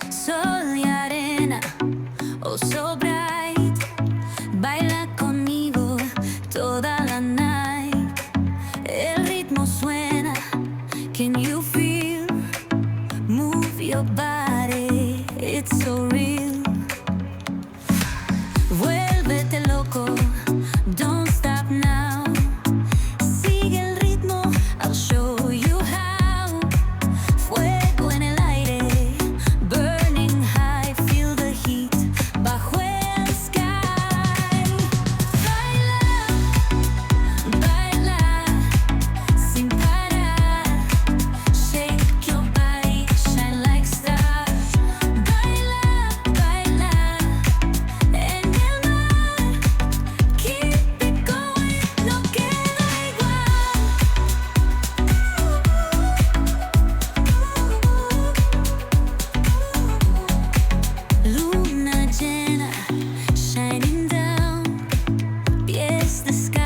Sol y arena, oh so bright. Baila conmigo toda la night. El ritmo suena, can you feel? Move your body, it's so real. Vuélvete loco, don't stop now. Sigue el ritmo, I'll show you how. Fuego en el aire, burning high, feel the heat bajo el sky. Baila, baila, sin parar. Shake your body, shine like stars. Baila, baila, en el mar. Keep it going, no queda igual. Luna llena, shining down, pies descalzos.